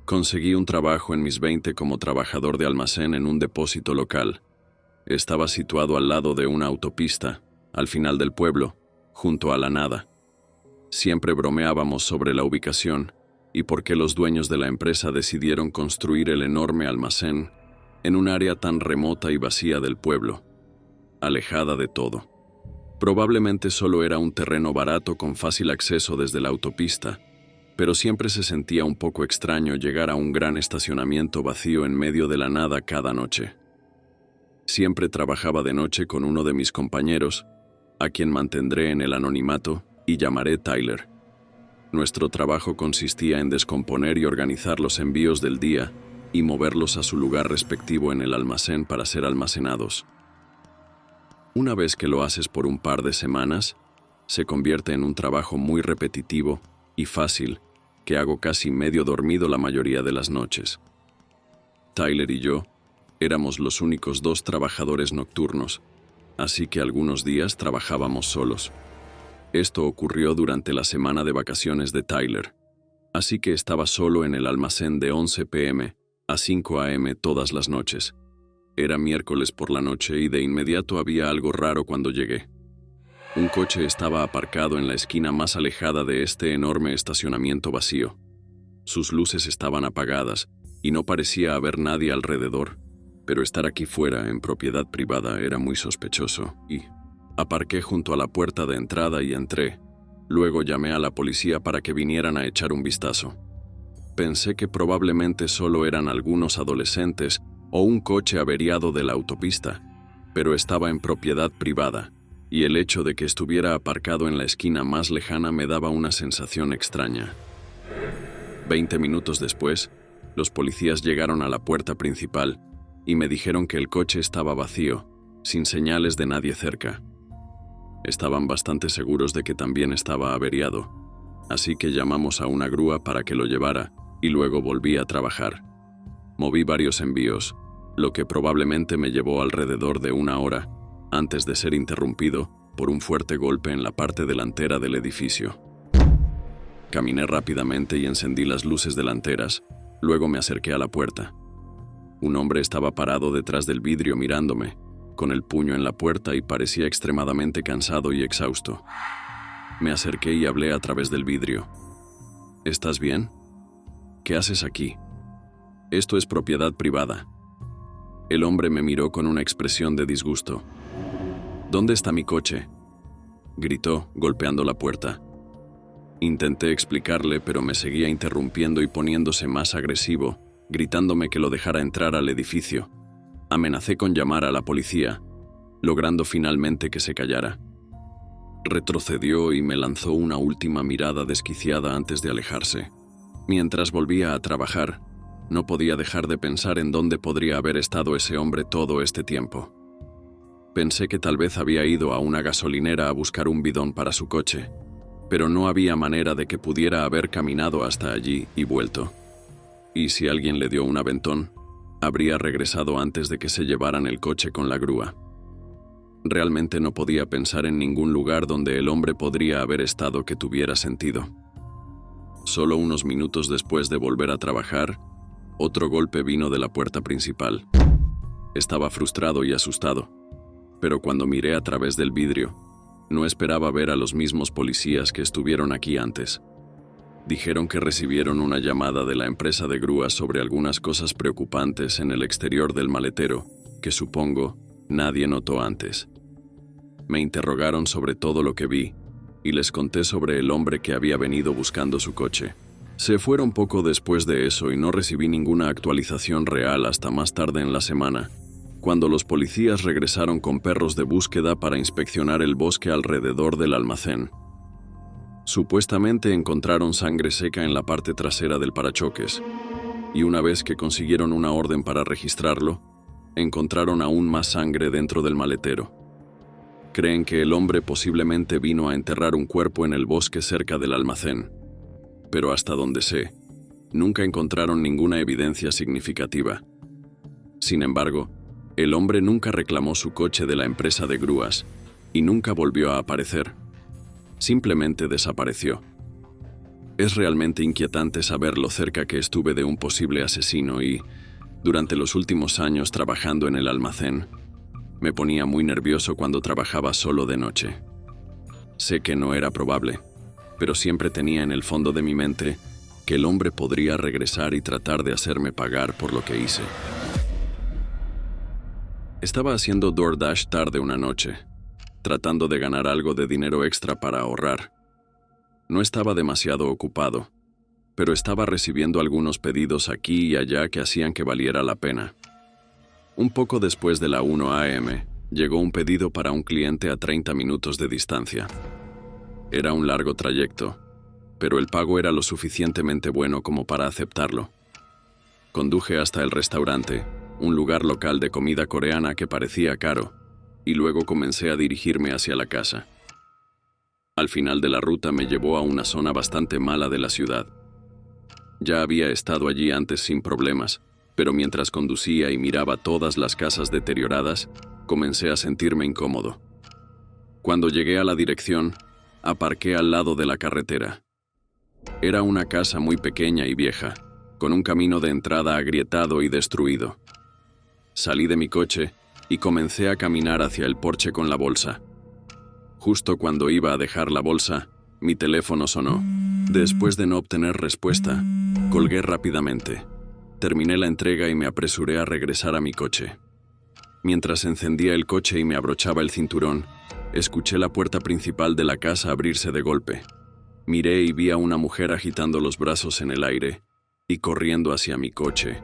Conseguí un trabajo en mis 20 como trabajador de almacén en un depósito local. Estaba situado al lado de una autopista, al final del pueblo, junto a la nada. Siempre bromeábamos sobre la ubicación y por qué los dueños de la empresa decidieron construir el enorme almacén en un área tan remota y vacía del pueblo, alejada de todo. Probablemente solo era un terreno barato con fácil acceso desde la autopista, pero siempre se sentía un poco extraño llegar a un gran estacionamiento vacío en medio de la nada cada noche. Siempre trabajaba de noche con uno de mis compañeros, a quien mantendré en el anonimato y llamaré Tyler. Nuestro trabajo consistía en descomponer y organizar los envíos del día y moverlos a su lugar respectivo en el almacén para ser almacenados. Una vez que lo haces por un par de semanas, se convierte en un trabajo muy repetitivo y fácil que hago casi medio dormido la mayoría de las noches. Tyler y yo éramos los únicos dos trabajadores nocturnos, así que algunos días trabajábamos solos. Esto ocurrió durante la semana de vacaciones de Tyler, así que estaba solo en el almacén de 11 p.m. a 5 a.m. todas las noches. Era miércoles por la noche y de inmediato había algo raro cuando llegué. Un coche estaba aparcado en la esquina más alejada de este enorme estacionamiento vacío. Sus luces estaban apagadas y no parecía haber nadie alrededor, pero estar aquí fuera, en propiedad privada, era muy sospechoso y aparqué junto a la puerta de entrada y entré. Luego llamé a la policía para que vinieran a echar un vistazo. Pensé que probablemente solo eran algunos adolescentes o un coche averiado de la autopista, pero estaba en propiedad privada, y el hecho de que estuviera aparcado en la esquina más lejana me daba una sensación extraña. 20 minutos después, los policías llegaron a la puerta principal y me dijeron que el coche estaba vacío, sin señales de nadie cerca. Estaban bastante seguros de que también estaba averiado, así que llamamos a una grúa para que lo llevara y luego volví a trabajar. Moví varios envíos, lo que probablemente me llevó alrededor de 1 hora antes de ser interrumpido por un fuerte golpe en la parte delantera del edificio. Caminé rápidamente y encendí las luces delanteras, luego me acerqué a la puerta. Un hombre estaba parado detrás del vidrio mirándome, con el puño en la puerta y parecía extremadamente cansado y exhausto. Me acerqué y hablé a través del vidrio. ¿Estás bien? ¿Qué haces aquí? Esto es propiedad privada. El hombre me miró con una expresión de disgusto. ¿Dónde está mi coche?, gritó, golpeando la puerta. Intenté explicarle, pero me seguía interrumpiendo y poniéndose más agresivo, gritándome que lo dejara entrar al edificio. Amenacé con llamar a la policía, logrando finalmente que se callara. Retrocedió y me lanzó una última mirada desquiciada antes de alejarse. Mientras volvía a trabajar, no podía dejar de pensar en dónde podría haber estado ese hombre todo este tiempo. Pensé que tal vez había ido a una gasolinera a buscar un bidón para su coche, pero no había manera de que pudiera haber caminado hasta allí y vuelto. Y si alguien le dio un aventón, habría regresado antes de que se llevaran el coche con la grúa. Realmente no podía pensar en ningún lugar donde el hombre podría haber estado que tuviera sentido. Solo unos minutos después de volver a trabajar, otro golpe vino de la puerta principal. Estaba frustrado y asustado, pero cuando miré a través del vidrio, no esperaba ver a los mismos policías que estuvieron aquí antes. Dijeron que recibieron una llamada de la empresa de grúas sobre algunas cosas preocupantes en el exterior del maletero, que supongo nadie notó antes. Me interrogaron sobre todo lo que vi, y les conté sobre el hombre que había venido buscando su coche. Se fueron poco después de eso y no recibí ninguna actualización real hasta más tarde en la semana, cuando los policías regresaron con perros de búsqueda para inspeccionar el bosque alrededor del almacén. Supuestamente encontraron sangre seca en la parte trasera del parachoques, y una vez que consiguieron una orden para registrarlo, encontraron aún más sangre dentro del maletero. Creen que el hombre posiblemente vino a enterrar un cuerpo en el bosque cerca del almacén, pero hasta donde sé, nunca encontraron ninguna evidencia significativa. Sin embargo, el hombre nunca reclamó su coche de la empresa de grúas y nunca volvió a aparecer. Simplemente desapareció. Es realmente inquietante saber lo cerca que estuve de un posible asesino y, durante los últimos años trabajando en el almacén, me ponía muy nervioso cuando trabajaba solo de noche. Sé que no era probable, pero siempre tenía en el fondo de mi mente que el hombre podría regresar y tratar de hacerme pagar por lo que hice. Estaba haciendo DoorDash tarde una noche, tratando de ganar algo de dinero extra para ahorrar. No estaba demasiado ocupado, pero estaba recibiendo algunos pedidos aquí y allá que hacían que valiera la pena. Un poco después de la 1 a.m., llegó un pedido para un cliente a 30 minutos de distancia. Era un largo trayecto, pero el pago era lo suficientemente bueno como para aceptarlo. Conduje hasta el restaurante, un lugar local de comida coreana que parecía caro, y luego comencé a dirigirme hacia la casa. Al final de la ruta me llevó a una zona bastante mala de la ciudad. Ya había estado allí antes sin problemas, pero mientras conducía y miraba todas las casas deterioradas, comencé a sentirme incómodo. Cuando llegué a la dirección, aparqué al lado de la carretera. Era una casa muy pequeña y vieja, con un camino de entrada agrietado y destruido. Salí de mi coche y comencé a caminar hacia el porche con la bolsa. Justo cuando iba a dejar la bolsa, mi teléfono sonó. Después de no obtener respuesta, colgué rápidamente. Terminé la entrega y me apresuré a regresar a mi coche. Mientras encendía el coche y me abrochaba el cinturón, escuché la puerta principal de la casa abrirse de golpe. Miré y vi a una mujer agitando los brazos en el aire y corriendo hacia mi coche,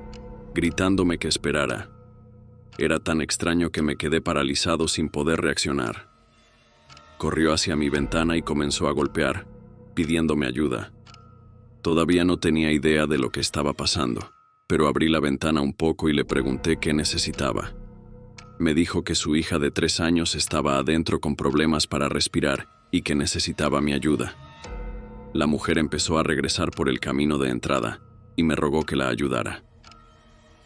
gritándome que esperara. Era tan extraño que me quedé paralizado sin poder reaccionar. Corrió hacia mi ventana y comenzó a golpear, pidiéndome ayuda. Todavía no tenía idea de lo que estaba pasando, pero abrí la ventana un poco y le pregunté qué necesitaba. Me dijo que su hija de 3 años estaba adentro con problemas para respirar y que necesitaba mi ayuda. La mujer empezó a regresar por el camino de entrada y me rogó que la ayudara.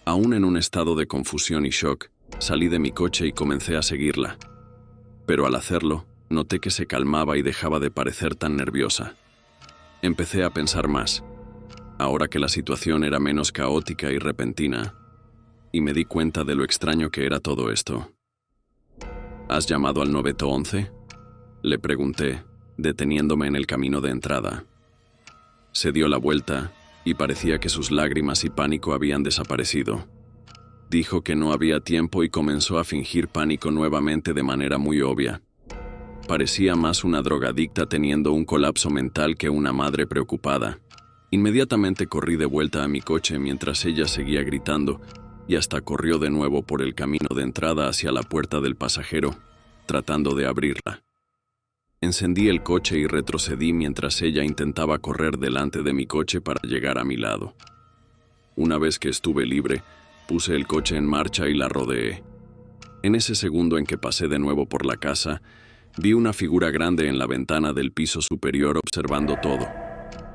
Aún en un estado de confusión y shock, salí de mi coche y comencé a seguirla. Pero al hacerlo, noté que se calmaba y dejaba de parecer tan nerviosa. Empecé a pensar más, ahora que la situación era menos caótica y repentina, y me di cuenta de lo extraño que era todo esto. ¿Has llamado al 911? Le pregunté, deteniéndome en el camino de entrada. Se dio la vuelta y parecía que sus lágrimas y pánico habían desaparecido. Dijo que no había tiempo y comenzó a fingir pánico nuevamente de manera muy obvia. Parecía más una drogadicta teniendo un colapso mental que una madre preocupada. Inmediatamente corrí de vuelta a mi coche mientras ella seguía gritando y hasta corrió de nuevo por el camino de entrada hacia la puerta del pasajero, tratando de abrirla. Encendí el coche y retrocedí mientras ella intentaba correr delante de mi coche para llegar a mi lado. Una vez que estuve libre, puse el coche en marcha y la rodeé. En ese segundo en que pasé de nuevo por la casa, vi una figura grande en la ventana del piso superior observando todo.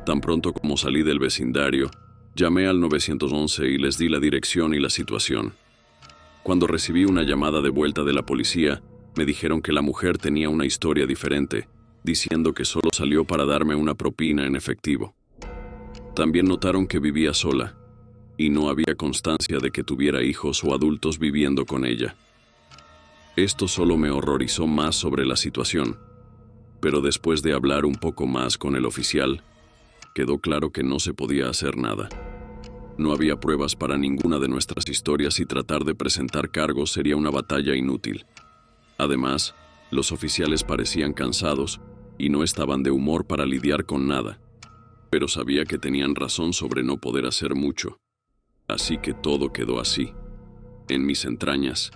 Tan pronto como salí del vecindario, llamé al 911 y les di la dirección y la situación. Cuando recibí una llamada de vuelta de la policía, me dijeron que la mujer tenía una historia diferente, diciendo que solo salió para darme una propina en efectivo. También notaron que vivía sola, y no había constancia de que tuviera hijos o adultos viviendo con ella. Esto solo me horrorizó más sobre la situación, pero después de hablar un poco más con el oficial, quedó claro que no se podía hacer nada. No había pruebas para ninguna de nuestras historias y tratar de presentar cargos sería una batalla inútil. Además, los oficiales parecían cansados y no estaban de humor para lidiar con nada, pero sabía que tenían razón sobre no poder hacer mucho. Así que todo quedó así. En mis entrañas,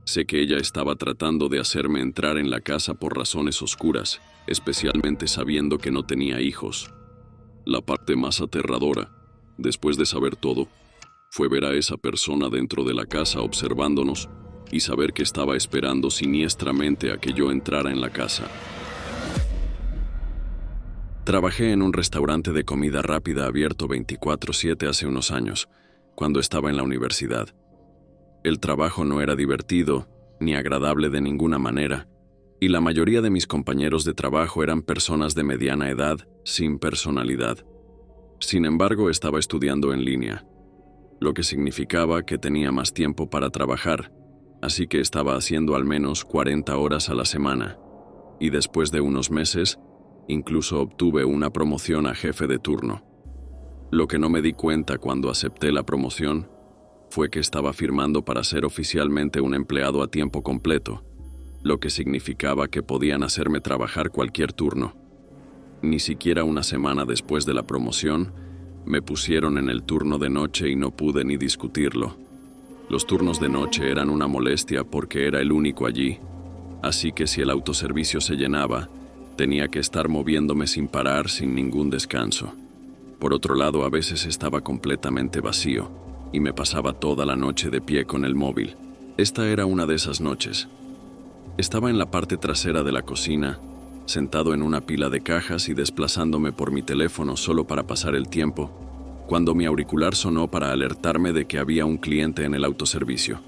sé que ella estaba tratando de hacerme entrar en la casa por razones oscuras, especialmente sabiendo que no tenía hijos. La parte más aterradora, después de saber todo, fue ver a esa persona dentro de la casa observándonos y saber que estaba esperando siniestramente a que yo entrara en la casa. Trabajé en un restaurante de comida rápida abierto 24/7 hace unos años, cuando estaba en la universidad. El trabajo no era divertido ni agradable de ninguna manera, y la mayoría de mis compañeros de trabajo eran personas de mediana edad, sin personalidad. Sin embargo, estaba estudiando en línea, lo que significaba que tenía más tiempo para trabajar, así que estaba haciendo al menos 40 horas a la semana, y después de unos meses, incluso obtuve una promoción a jefe de turno. Lo que no me di cuenta cuando acepté la promoción fue que estaba firmando para ser oficialmente un empleado a tiempo completo, lo que significaba que podían hacerme trabajar cualquier turno. Ni siquiera una semana después de la promoción, me pusieron en el turno de noche y no pude ni discutirlo. Los turnos de noche eran una molestia porque era el único allí, así que si el autoservicio se llenaba, tenía que estar moviéndome sin parar, sin ningún descanso. Por otro lado, a veces estaba completamente vacío y me pasaba toda la noche de pie con el móvil. Esta era una de esas noches. Estaba en la parte trasera de la cocina, sentado en una pila de cajas y desplazándome por mi teléfono solo para pasar el tiempo, cuando mi auricular sonó para alertarme de que había un cliente en el autoservicio.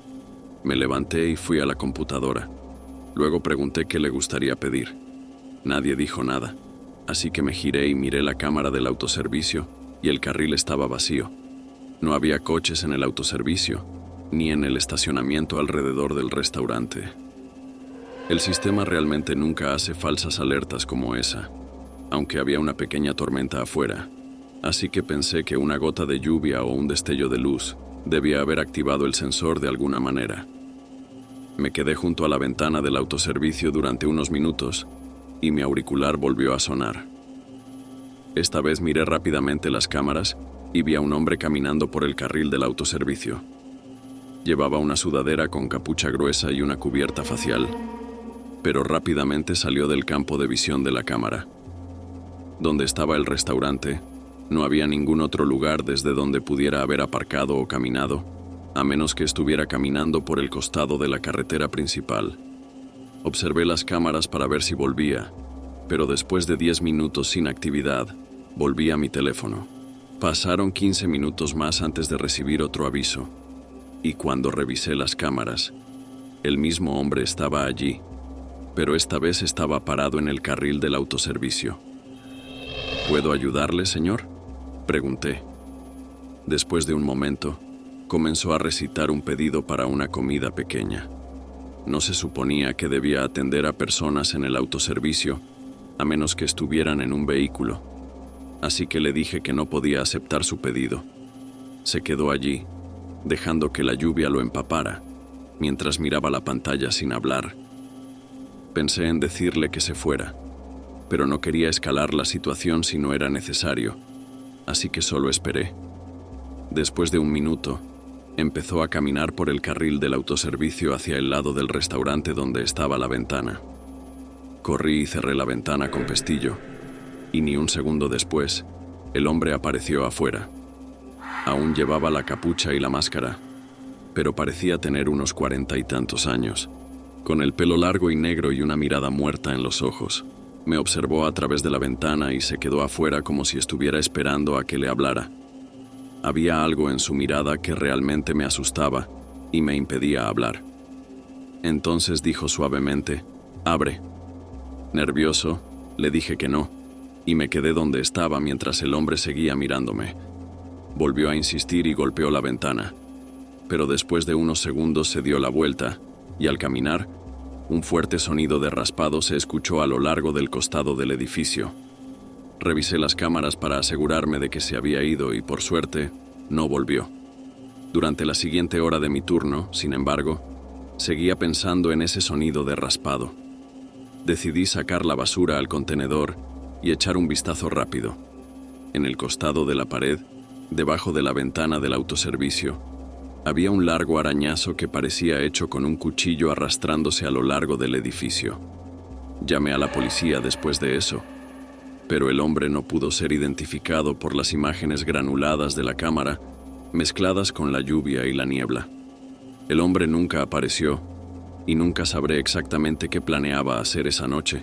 Me levanté y fui a la computadora. Luego pregunté qué le gustaría pedir. Nadie dijo nada, así que me giré y miré la cámara del autoservicio y el carril estaba vacío. No había coches en el autoservicio, ni en el estacionamiento alrededor del restaurante. El sistema realmente nunca hace falsas alertas como esa, aunque había una pequeña tormenta afuera, así que pensé que una gota de lluvia o un destello de luz debía haber activado el sensor de alguna manera. Me quedé junto a la ventana del autoservicio durante unos minutos y mi auricular volvió a sonar. Esta vez miré rápidamente las cámaras y vi a un hombre caminando por el carril del autoservicio. Llevaba una sudadera con capucha gruesa y una cubierta facial, pero rápidamente salió del campo de visión de la cámara. Donde estaba el restaurante, no había ningún otro lugar desde donde pudiera haber aparcado o caminado, a menos que estuviera caminando por el costado de la carretera principal. Observé las cámaras para ver si volvía, pero después de 10 minutos sin actividad, volví a mi teléfono. Pasaron 15 minutos más antes de recibir otro aviso, y cuando revisé las cámaras, el mismo hombre estaba allí, pero esta vez estaba parado en el carril del autoservicio. ¿Puedo ayudarle, señor?, pregunté. Después de un momento, comenzó a recitar un pedido para una comida pequeña. No se suponía que debía atender a personas en el autoservicio, a menos que estuvieran en un vehículo, así que le dije que no podía aceptar su pedido. Se quedó allí, dejando que la lluvia lo empapara, mientras miraba la pantalla sin hablar. Pensé en decirle que se fuera, pero no quería escalar la situación si no era necesario, así que solo esperé. Después de un minuto, empezó a caminar por el carril del autoservicio hacia el lado del restaurante donde estaba la ventana. Corrí y cerré la ventana con pestillo, y ni un segundo después, el hombre apareció afuera. Aún llevaba la capucha y la máscara, pero parecía tener unos 40 y tantos años, con el pelo largo y negro y una mirada muerta en los ojos. Me observó a través de la ventana y se quedó afuera como si estuviera esperando a que le hablara. Había algo en su mirada que realmente me asustaba y me impedía hablar. Entonces dijo suavemente, «Abre». Nervioso, le dije que no, y me quedé donde estaba mientras el hombre seguía mirándome. Volvió a insistir y golpeó la ventana, pero después de unos segundos se dio la vuelta, y al caminar, un fuerte sonido de raspado se escuchó a lo largo del costado del edificio. Revisé las cámaras para asegurarme de que se había ido y, por suerte, no volvió. Durante la siguiente hora de mi turno, sin embargo, seguía pensando en ese sonido de raspado. Decidí sacar la basura al contenedor y echar un vistazo rápido. En el costado de la pared, debajo de la ventana del autoservicio, había un largo arañazo que parecía hecho con un cuchillo arrastrándose a lo largo del edificio. Llamé a la policía después de eso, pero el hombre no pudo ser identificado por las imágenes granuladas de la cámara, mezcladas con la lluvia y la niebla. El hombre nunca apareció, y nunca sabré exactamente qué planeaba hacer esa noche.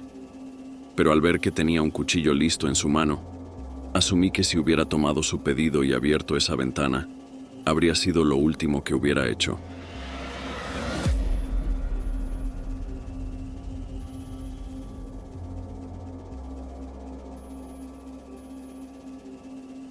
Pero al ver que tenía un cuchillo listo en su mano, asumí que si hubiera tomado su pedido y abierto esa ventana, habría sido lo último que hubiera hecho.